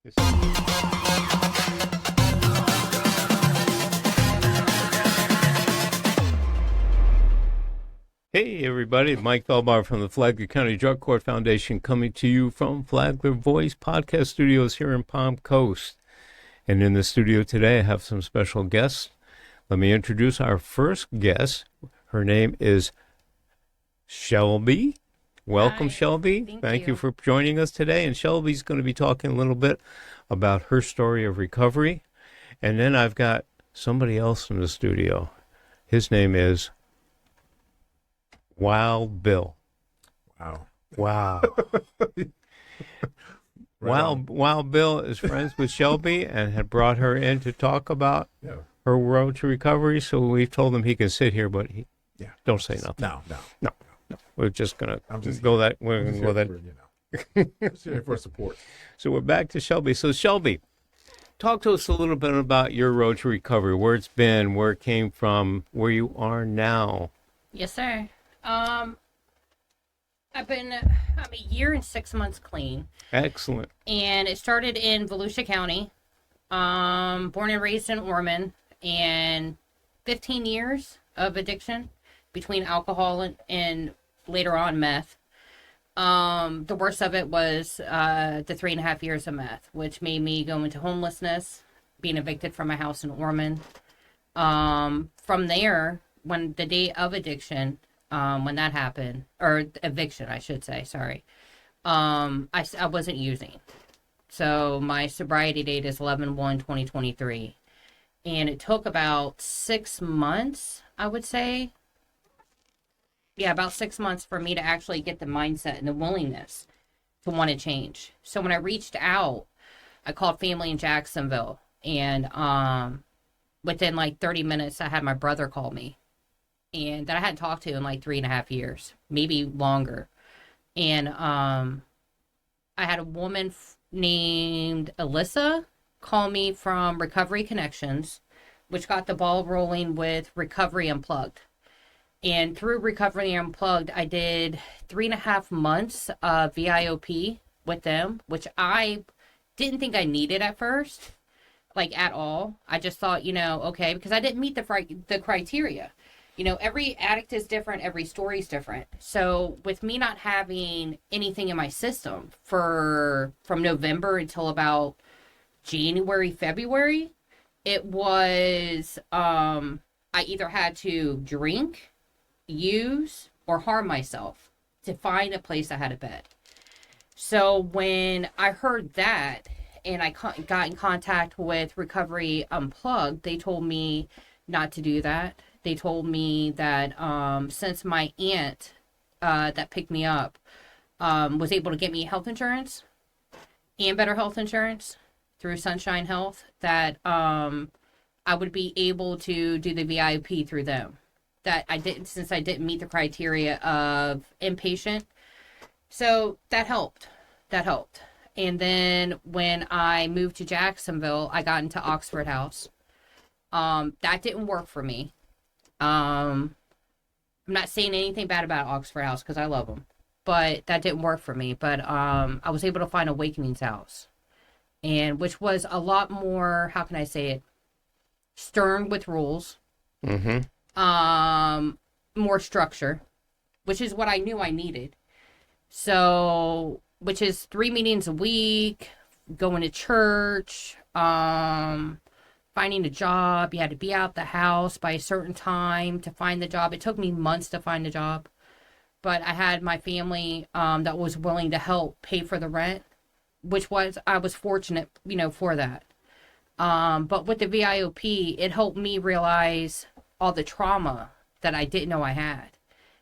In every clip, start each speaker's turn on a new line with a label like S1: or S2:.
S1: Hey everybody, Mike Felbar from the Flagler County Drug Court Foundation coming to you from Flagler Voice Podcast Studios here in Palm Coast. And in the studio today I have some special guests. Let me introduce our first guest. Her name is Shelby. Welcome,
S2: Hi.
S1: Shelby. Thank you for joining us today. And Shelby's going to be talking a little bit about her story of recovery. And then I've got somebody else in the studio. His name is Wild Bill. Wow. Wild Bill is friends with Shelby and had brought her in to talk about her road to recovery. So we've told him he can sit here, but don't say nothing. No. We're just gonna go that. We're gonna go that.
S3: Just here for support.
S1: So we're back to Shelby. So Shelby, talk to us a little bit about your road to recovery, where it's been, where it came from, where you are now.
S2: Yes, sir. I'm a year and 6 months clean.
S1: Excellent.
S2: And it started in Volusia County. Born and raised in Ormond, and 15 years of addiction between alcohol and later on meth. The worst of it was the 3.5 years of meth, which made me go into homelessness, being evicted from my house in Ormond. From there, when the day of addiction, when that happened, or eviction, I should say, sorry, I wasn't using. So my sobriety date is 11/1/2023. And it took about 6 months, I would say. Yeah, about 6 months for me to actually get the mindset and the willingness to want to change. So when I reached out, I called family in Jacksonville. And within like 30 minutes, I had my brother call me. And that I hadn't talked to in like 3.5 years, maybe longer. And I had a woman named Alyssa call me from Recovery Connections, which got the ball rolling with Recovery Unplugged. And through Recovery Unplugged, I did 3.5 months of VIOP with them, which I didn't think I needed at first, like at all. I just thought, okay, because I didn't meet the criteria. Every addict is different. Every story is different. So with me not having anything in my system from November until about January, February, it was, I either had to drink, use, or harm myself to find a place I had a bed. So when I heard that and I got in contact with Recovery Unplugged, they told me not to do that. They told me that since my aunt that picked me up was able to get me health insurance and better health insurance through Sunshine Health, that I would be able to do the VIP through them. That I didn't, since I didn't meet the criteria of inpatient. So that helped. And then when I moved to Jacksonville, I got into Oxford House. That didn't work for me. I'm not saying anything bad about Oxford House because I love them, but that didn't work for me. But I was able to find Awakenings House, and which was a lot more, how can I say it, stern with rules, more structure, which is what I knew I needed. So, which is 3 meetings a week, going to church, finding a job. You had to be out the house by a certain time to find the job. It took me months to find a job, but I had my family that was willing to help pay for the rent, I was fortunate, for that. But with the VIOP, it helped me realize all the trauma that I didn't know I had.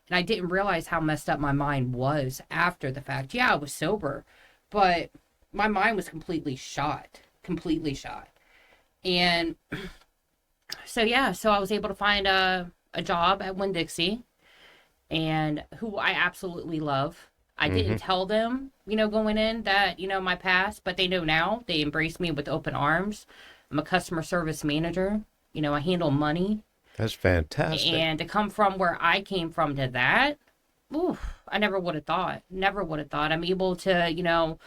S2: And I didn't realize how messed up my mind was after the fact. Yeah, I was sober, but my mind was completely shot. And so I was able to find a job at Winn-Dixie, and who I absolutely love. I didn't tell them, going in that, my past, but they know now. They embrace me with open arms. I'm a customer service manager. I handle money.
S1: That's fantastic.
S2: And to come from where I came from to that, I never would have thought. I'm able to,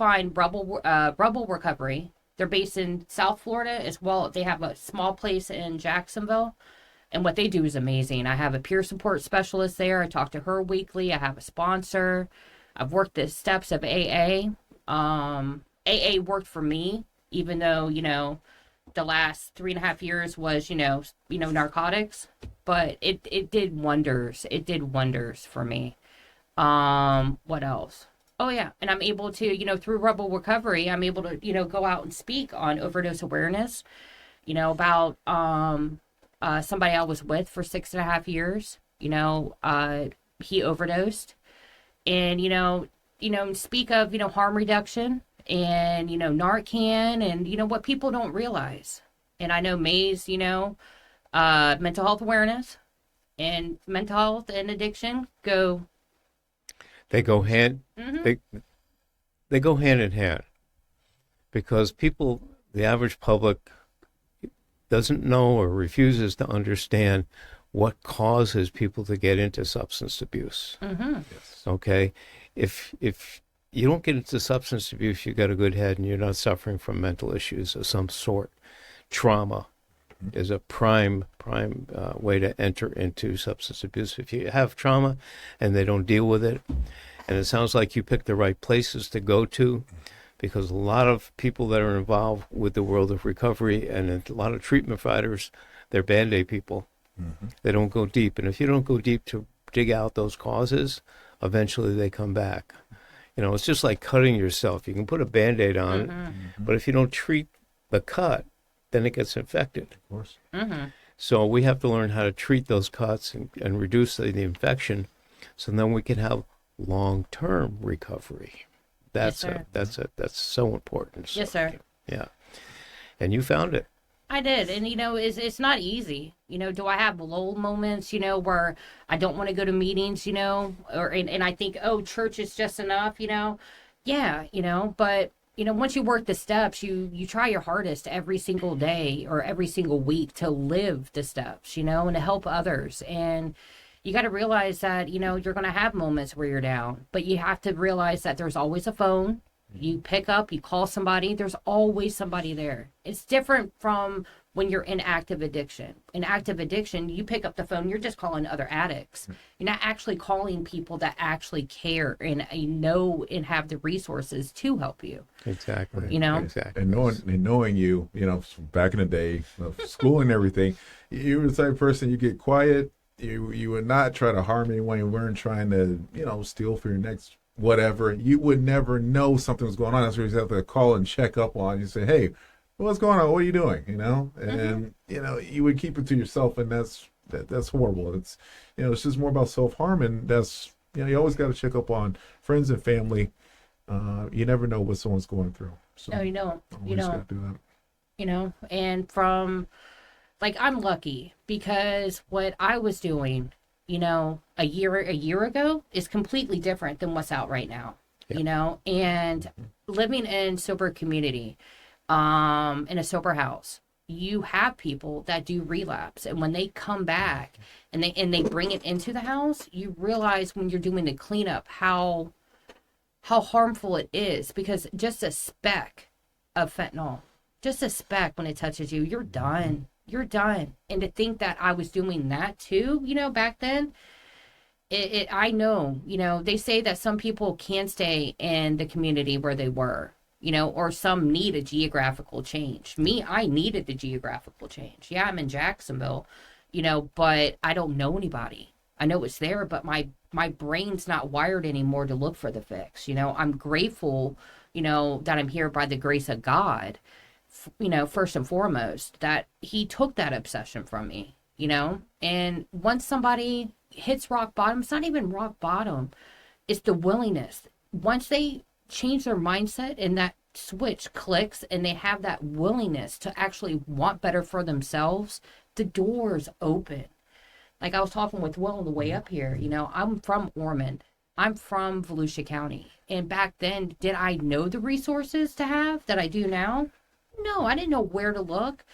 S2: find Rebel Recovery. They're based in South Florida as well. They have a small place in Jacksonville. And what they do is amazing. I have a peer support specialist there. I talk to her weekly. I have a sponsor. I've worked the steps of AA. AA worked for me, even though, the last 3.5 years was, narcotics. But it did wonders. It did wonders for me. What else? Oh, yeah. And I'm able to, through Rebel Recovery, I'm able to, go out and speak on overdose awareness, about somebody I was with for 6.5 years. He overdosed. And, speak of, harm reduction and, Narcan and, what people don't realize. And I know May's, mental health awareness and mental health and addiction go.
S1: They go hand. They go hand in hand, because people, the average public, doesn't know or refuses to understand what causes people to get into substance abuse.
S3: Yes.
S1: Okay, if you don't get into substance abuse, you got a good head and you're not suffering from mental issues of some sort. Trauma is a prime way to enter into substance abuse. If you have trauma and they don't deal with it, and it sounds like you picked the right places to go to, because a lot of people that are involved with the world of recovery and a lot of treatment fighters, they're Band-Aid people. They don't go deep. And if you don't go deep to dig out those causes, eventually they come back. It's just like cutting yourself. You can put a Band-Aid on it, but if you don't treat the cut, then it gets infected.
S3: Of course.
S1: So we have to learn how to treat those cuts and reduce the infection, so then we can have long-term recovery. That's so important.
S2: Yes, sir.
S1: Yeah. And you found it.
S2: I did. And, it's not easy. Do I have lull moments, where I don't want to go to meetings, and I think, church is just enough, Yeah, but, once you work the steps, you try your hardest every single day or every single week to live the steps, and to help others. And you got to realize that, you're going to have moments where you're down, but you have to realize that there's always a phone. You pick up, you call somebody, there's always somebody there. It's different from when you're in active addiction. In active addiction, you pick up the phone, you're just calling other addicts. You're not actually calling people that actually care and know and have the resources to help you.
S1: Exactly.
S3: Exactly. And knowing you, from back in the day of school and everything, you were the type of person, you get quiet. You would not try to harm anyone. You weren't trying to, steal for your next whatever. You would never know something was going on. That's where you have to call and check up on. You say, hey, what's going on? What are you doing? And, you would keep it to yourself, and that's horrible. It's, it's just more about self-harm, and that's, you always got to check up on friends and family. You never know what someone's going through. So
S2: No, you don't. You
S3: always
S2: don't.
S3: gotta do that.
S2: And from, I'm lucky because what I was doing, a year ago is completely different than what's out right now, and living in sober community, in a sober house, you have people that do relapse, and when they come back and they bring it into the house, you realize when you're doing the cleanup how harmful it is, because just a speck of fentanyl, just a speck, when it touches you, you're done. You're done. And to think that I was doing that too, back then, I know, they say that some people can stay in the community where they were, or some need a geographical change. Me, I needed the geographical change. Yeah, I'm in Jacksonville, but I don't know anybody. I know it's there, but my brain's not wired anymore to look for the fix. I'm grateful, that I'm here by the grace of God, first and foremost, that he took that obsession from me, and once somebody hits rock bottom, it's not even rock bottom, it's the willingness. Once they change their mindset and that switch clicks and they have that willingness to actually want better for themselves, the doors open. Like I was talking with Will on the way up here, I'm from Ormond. I'm from Volusia County. And back then, did I know the resources to have that I do now? No, I didn't know where to look.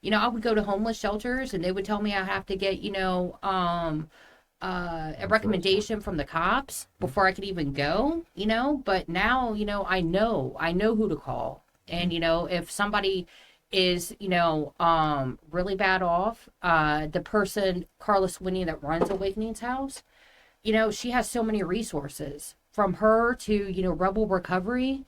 S2: I would go to homeless shelters and they would tell me I have to get, a recommendation from the cops before I could even go, but now, I know who to call. And, if somebody is, really bad off, the person, Carla Swinney, that runs Awakenings House, she has so many resources from her to, Rebel Recovery.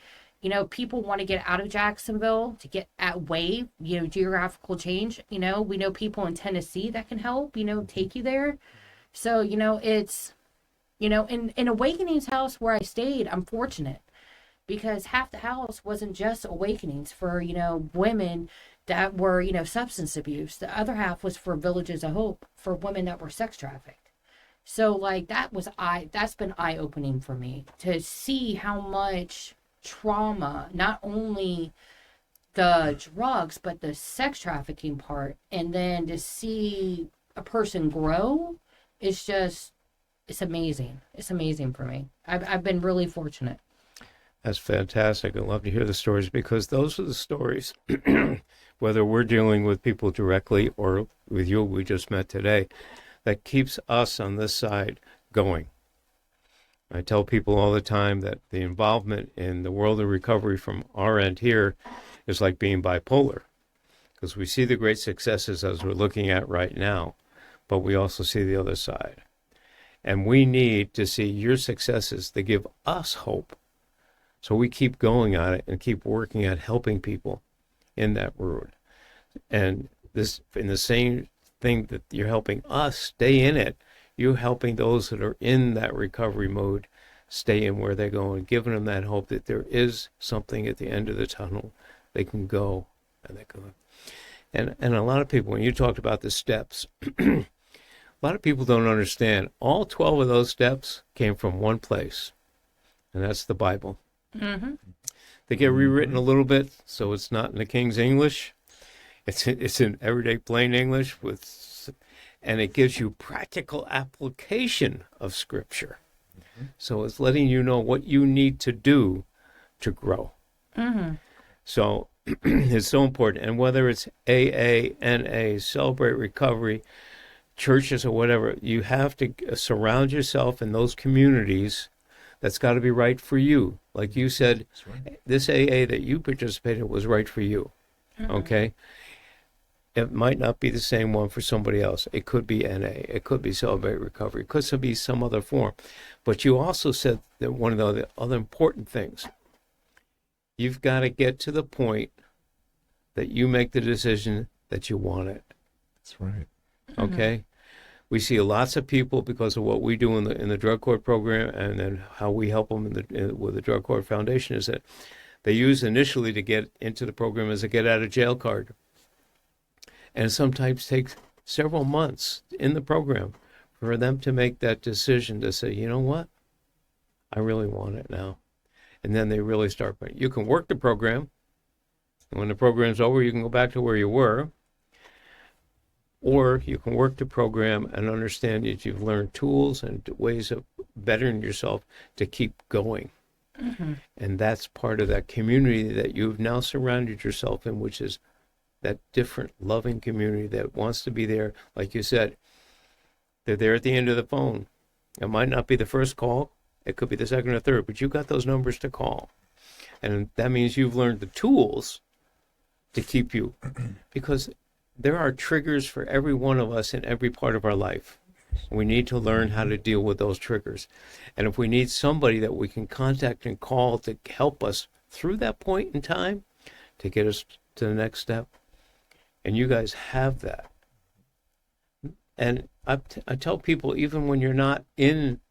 S2: People want to get out of Jacksonville to get away, geographical change. We know people in Tennessee that can help, take you there. So, it's, in Awakenings House where I stayed, I'm fortunate because half the house wasn't just Awakenings for, women that were, substance abuse. The other half was for Villages of Hope for women that were sex trafficked. So, like, that's been eye-opening for me to see how much trauma, not only the drugs, but the sex trafficking part, and then to see a person grow. It's amazing. It's amazing for me. I've been really fortunate.
S1: That's fantastic. I love to hear the stories because those are the stories, whether we're dealing with people directly or with you we just met today, that keeps us on this side going. I tell people all the time that the involvement in the world of recovery from our end here is like being bipolar because we see the great successes as we're looking at right now, but we also see the other side. And we need to see your successes that give us hope. So we keep going on it and keep working at helping people in that road. And this, in the same thing that you're helping us stay in it, you're helping those that are in that recovery mode stay in where they're going, giving them that hope that there is something at the end of the tunnel. They can go and they go. And a lot of people, when you talked about the steps, a lot of people don't understand. All 12 of those steps came from one place, and that's the Bible.
S2: Mm-hmm.
S1: They get rewritten a little bit, so it's not in the King's English. It's in everyday plain English, and it gives you practical application of Scripture. Mm-hmm. So it's letting you know what you need to do to grow.
S2: Mm-hmm.
S1: So it's so important. And whether it's AA, NA, Celebrate Recovery, churches or whatever, you have to surround yourself in those communities. That's got to be right for you. Like you said, right. This AA that you participated in was right for you. Mm-hmm. Okay? It might not be the same one for somebody else. It could be NA. It could be Celebrate Recovery. It could be some other form. But you also said that one of the other important things, you've got to get to the point that you make the decision that you want it.
S3: That's right.
S1: Okay? Mm-hmm. We see lots of people because of what we do in the drug court program and then how we help them with the Drug Court Foundation is that they use initially to get into the program as a get-out-of-jail card. And it sometimes takes several months in the program for them to make that decision to say, you know what? I really want it now. And then they really start. You can work the program. And when the program's over, you can go back to where you were. Or you can work the program and understand that you've learned tools and ways of bettering yourself to keep going. Mm-hmm. And that's part of that community that you've now surrounded yourself in, which is that different, loving community that wants to be there. Like you said, they're there at the end of the phone. It might not be the first call. It could be the second or third, but you've got those numbers to call. And that means you've learned the tools to keep you. Because there are triggers for every one of us in every part of our life. We need to learn how to deal with those triggers. And if we need somebody that we can contact and call to help us through that point in time, to get us to the next step, and you guys have that. And I tell people, even when you're not in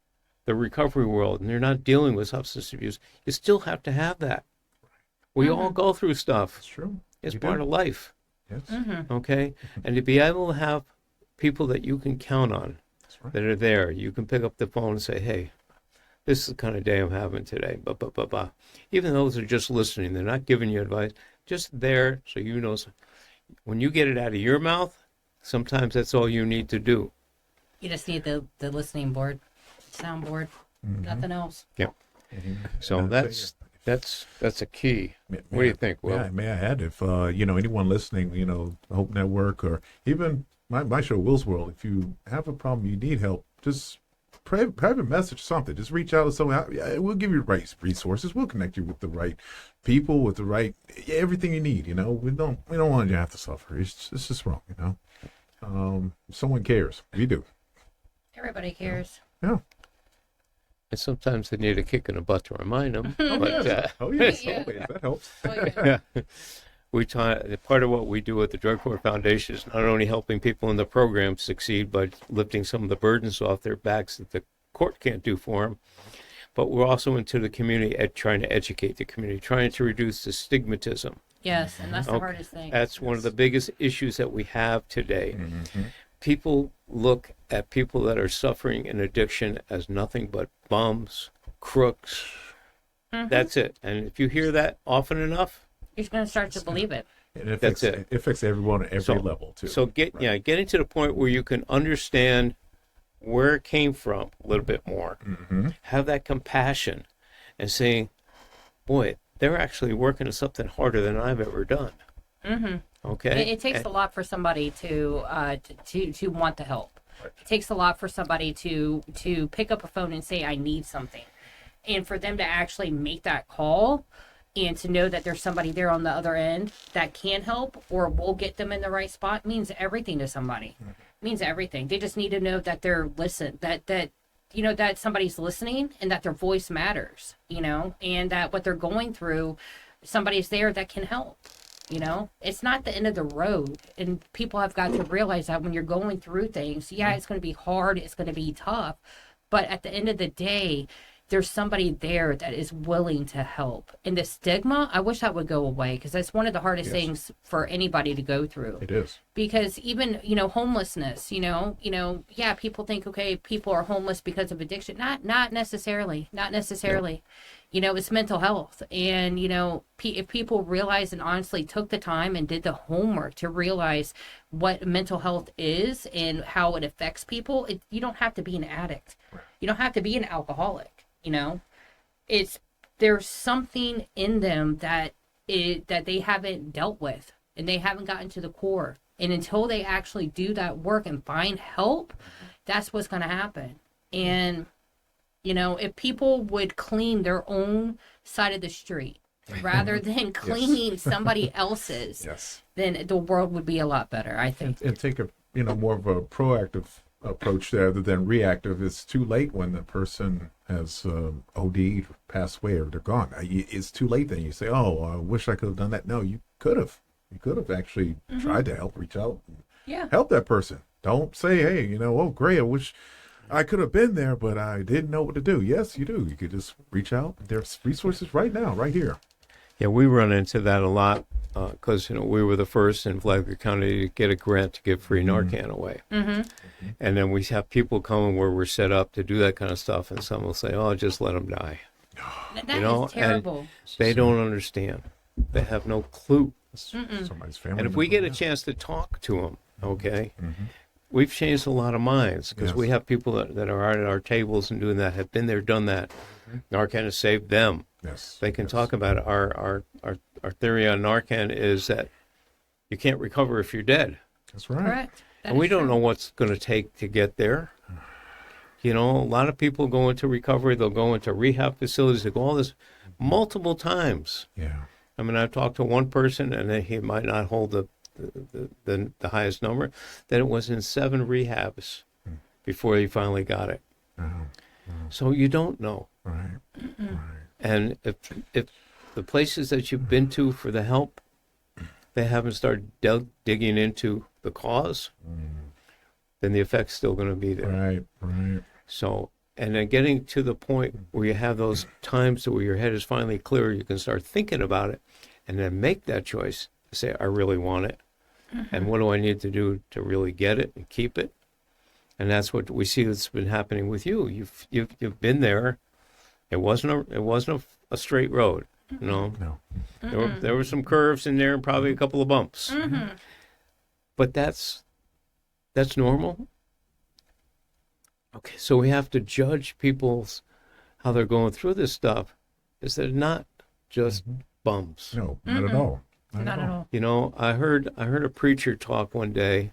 S1: the recovery world and you're not dealing with substance abuse, you still have to have that. We all go through stuff.
S3: It's true.
S1: It's part of life.
S3: Yes.
S2: Mm-hmm.
S1: Okay? And to be able to have people that you can count on, right, that are there, you can pick up the phone and say, hey, this is the kind of day I'm having today. Even those that are just listening, they're not giving you advice, just there so you know. When you get it out of your mouth, sometimes that's all you need to do.
S2: You just need the listening board, soundboard, nothing else.
S1: Yep. So that's a key. What do you think, Will?
S3: Yeah, may I add, if anyone listening, Hope Network or even my show, Will's World, if you have a problem, you need help, just private message, something. Just reach out to someone. We'll give you the right resources. We'll connect you with the right people, with the right everything you need. You know, we don't want you to have to suffer. It's just wrong. You know, someone cares. We do.
S2: Everybody cares.
S3: Yeah.
S1: And sometimes they need a kick in the butt to remind them. But,
S3: Yes,
S2: Yeah.
S3: always. That helps.
S2: Oh, yeah.
S1: yeah. Part of what we do at the Drug Court Foundation is not only helping people in the program succeed by lifting some of the burdens off their backs that the court can't do for them, but we're also into the community trying to educate the community, trying to reduce the stigmatism.
S2: Yes, and that's the
S1: Okay.
S2: hardest thing.
S1: That's one of the biggest issues that we have today.
S3: Mm-hmm.
S1: People look at people that are suffering an addiction as nothing but bums, crooks. That's it. And if you hear that often enough,
S2: You're just going to start to believe it.
S3: And it
S1: That's
S3: affects,
S1: it.
S3: it affects everyone at every level too.
S1: So getting to the point where you can understand where it came from a little bit more, have that compassion, and saying, "Boy, they're actually working on something harder than I've ever done." Okay,
S2: It takes a lot for somebody to want to help. It takes a lot for somebody to pick up a phone and say, "I need something," and for them to actually make that call. And to know that there's somebody there on the other end that can help or will get them in the right spot means everything to somebody. Means everything. They just need to know that they're that somebody's listening and that their voice matters, and that what they're going through, somebody's there that can help. It's not the end of the road. And people have got to realize that when you're going through things, it's going to be hard. It's going to be tough. But at the end of the day, there's somebody there that is willing to help. And the stigma, I wish that would go away, because that's one of the hardest things for anybody to go through.
S3: It is.
S2: Because even, homelessness, people think, okay, people are homeless because of addiction. Not necessarily. Not necessarily. It's mental health. And, if people realize and honestly took the time and did the homework to realize what mental health is and how it affects people, you don't have to be an addict. You don't have to be an alcoholic. There's something in them that they haven't dealt with, and they haven't gotten to the core. And until they actually do that work and find help, that's what's going to happen. And, if people would clean their own side of the street rather than cleaning somebody else's, then the world would be a lot better, I think.
S3: And take a more of a proactive approach rather than reactive. It's too late when the person has OD'd, passed away, or they're gone. It's too late then. You say, "Oh, I wish I could have done that." No, you could have. You could have actually tried to help, reach out, and help that person. Don't say, "Hey, oh, great, I wish I could have been there, but I didn't know what to do." Yes, you do. You could just reach out. There's resources right now, right here.
S1: Yeah, we run into that a lot because we were the first in Flagler County to get a grant to give free Narcan away. And then we have people coming where we're set up to do that kind of stuff, and some will say, "Oh, just let them die."
S2: That is terrible.
S1: And they don't understand. They have no clue.
S3: Somebody's family.
S1: And if we get a chance to talk to them, okay, we've changed a lot of minds, because we have people that are at our tables and doing that, have been there, done that. Narcan has saved them.
S3: Yes.
S1: They can talk about it. Our theory on Narcan is that you can't recover if you're dead.
S3: That's right.
S2: Correct.
S1: And we don't know what's going to take to get there. A lot of people go into recovery. They'll go into rehab facilities. They go all this multiple times.
S3: Yeah.
S1: I mean, I've talked to one person, and then he might not hold the highest number, that it was in 7 rehabs before he finally got it. So you don't know.
S3: Right.
S1: And if the places that you've been to for the help, they haven't started digging into the cause, then the effect's still going to be there.
S3: Right.
S1: So, and then getting to the point where you have those times where your head is finally clear, you can start thinking about it, and then make that choice to say, "I really want it, and what do I need to do to really get it and keep it?" And that's what we see that's been happening with you. You've been there. It wasn't a straight road. No. There were some curves in there and probably a couple of bumps. But that's normal. Okay, so we have to judge how they're going through this stuff, is they're not just bums.
S3: No, not at all.
S2: Not at all.
S1: I heard a preacher talk one day.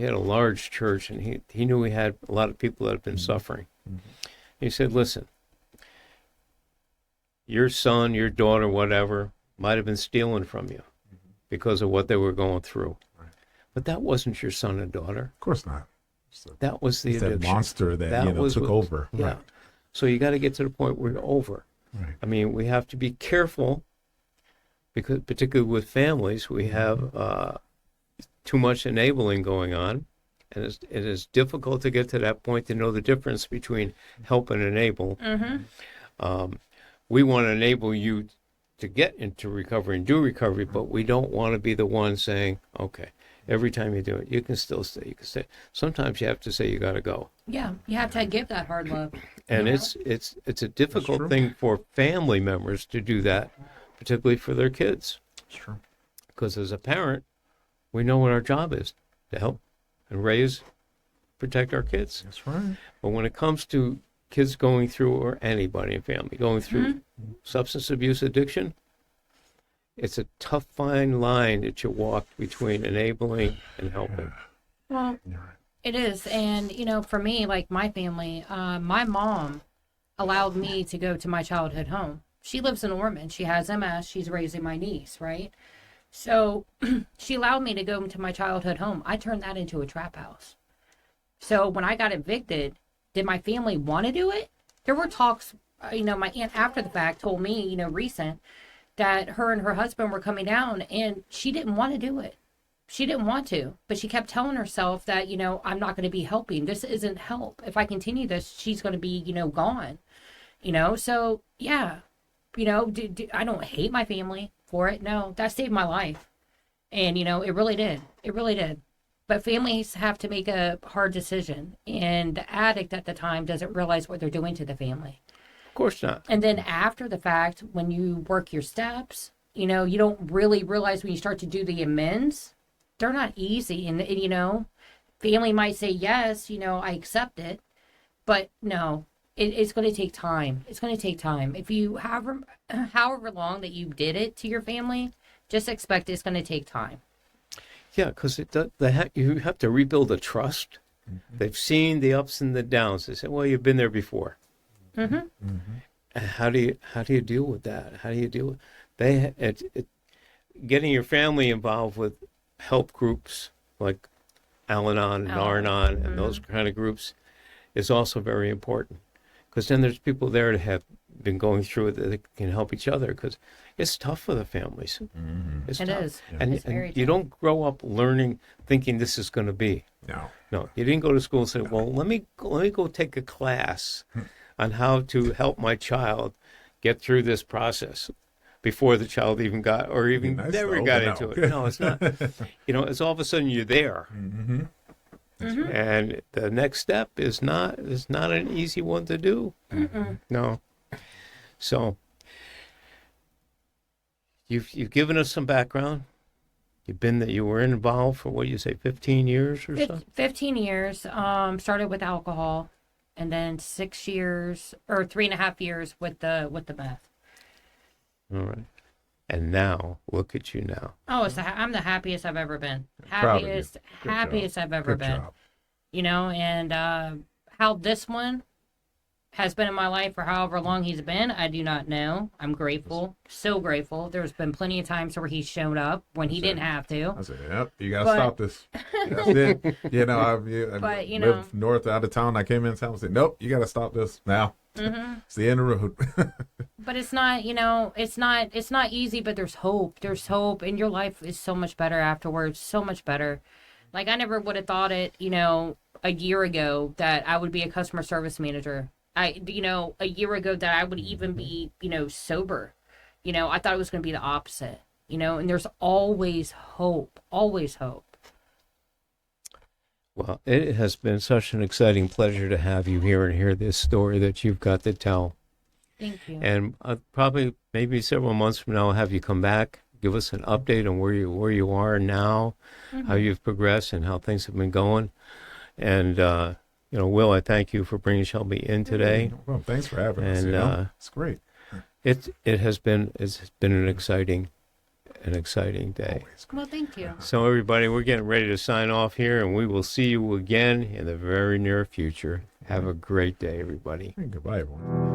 S1: had a large church, and he knew he had a lot of people that had been suffering. He said, listen, your son, your daughter, whatever, might have been stealing from you because of what they were going through.
S3: Right.
S1: But that wasn't your son and daughter.
S3: Of course not.
S1: That was the addiction.
S3: That monster that took over.
S1: Yeah.
S3: Right.
S1: So you got to get to the point where you're over.
S3: Right.
S1: I mean, we have to be careful because, particularly with families, we have too much enabling going on, and it is difficult to get to that point to know the difference between help and enable. We want to enable you to get into recovery and do recovery, but we don't want to be the one saying, okay, every time you do it, you can still stay. You can stay. Sometimes you have to say you got to go.
S2: Yeah, you have to give that hard love.
S1: And it's a difficult thing for family members to do that, particularly for their kids.
S3: That's true.
S1: Because as a parent, we know what our job is, to help and raise, protect our kids.
S3: That's right.
S1: But when it comes to kids going through, or anybody in family going through substance abuse addiction, it's a tough fine line that you walk between enabling and helping.
S2: Well, it is. And, for me, like my family, my mom allowed me to go to my childhood home. She lives in Ormond. She has MS. She's raising my niece, right? So she allowed me to go into my childhood home. I turned that into a trap house. So when I got evicted, did my family want to do it? There were talks, my aunt after the fact told me, recent, that her and her husband were coming down, and she didn't want to do it. She didn't want to, but she kept telling herself that, I'm not going to be helping. This isn't help. If I continue this, she's going to be, gone. So yeah, I don't hate my family for it. No, that saved my life. And, it really did. It really did. But families have to make a hard decision. And the addict at the time doesn't realize what they're doing to the family.
S1: Of course not.
S2: And then after the fact, when you work your steps, you don't really realize when you start to do the amends, they're not easy. And family might say, yes, I accept it. But no, it's going to take time. It's going to take time. If you have, however long that you did it to your family, just expect it's going to take time.
S1: Yeah, because you have to rebuild a trust. They've seen the ups and the downs. They say, well, you've been there before. And how do you deal with that? How do you deal with getting your family involved with help groups like Al-Anon and Ar-Anon and those kind of groups is also very important, because then there's people there that have been going through it that can help each other, because it's tough for the families. It's
S2: It
S1: tough.
S2: is.
S1: And,
S2: It's very
S1: you
S2: tough.
S1: don't grow up learning, thinking this is going to be. No, you didn't go to school and say, well, let me go take a class on how to help my child get through this process before the child even got, or even
S3: Nice
S1: never
S3: though,
S1: got
S3: but
S1: into
S3: no.
S1: it. No, it's not. It's all of a sudden you're there. And the next step is not an easy one to do. No. So you've given us some background. You were involved for, what do you say, 15 years or so?
S2: 15 years. Started with alcohol, and then 6 years or 3.5 years with the meth.
S1: All right. And now, look at you now.
S2: Oh, I'm the happiest I've ever been.
S3: Proud of you.
S2: Happiest
S3: Good
S2: happiest I've ever
S3: Good
S2: been.
S3: job.
S2: And how this one has been in my life for however long he's been, I do not know. I'm grateful, so grateful. There's been plenty of times where he's shown up when he didn't have to.
S3: I said, yep, you got to
S2: But-
S3: stop this. That's it. I
S2: But,
S3: lived north out of town. I came in town and said, nope, you got to stop this now. It's the end of the road.
S2: But it's not, it's not easy, but there's hope. There's hope, and your life is so much better afterwards, so much better. Like, I never would have thought it, a year ago that I would be a customer service manager. A year ago that I would even be, sober. I thought it was going to be the opposite, and there's always hope, always hope.
S1: Well, it has been such an exciting pleasure to have you here and hear this story that you've got to tell.
S2: Thank you.
S1: And probably maybe several months from now, I'll have you come back, give us an update on where you are now, how you've progressed, and how things have been going. And Will, I thank you for bringing Shelby in today.
S3: Well, thanks for having us.
S1: And
S3: It's great.
S1: it's been an exciting an exciting day.
S3: Always.
S2: Well, thank you.
S1: So, everybody, we're getting ready to sign off here, and we will see you again in the very near future. Have a great day, everybody.
S3: Goodbye, everyone.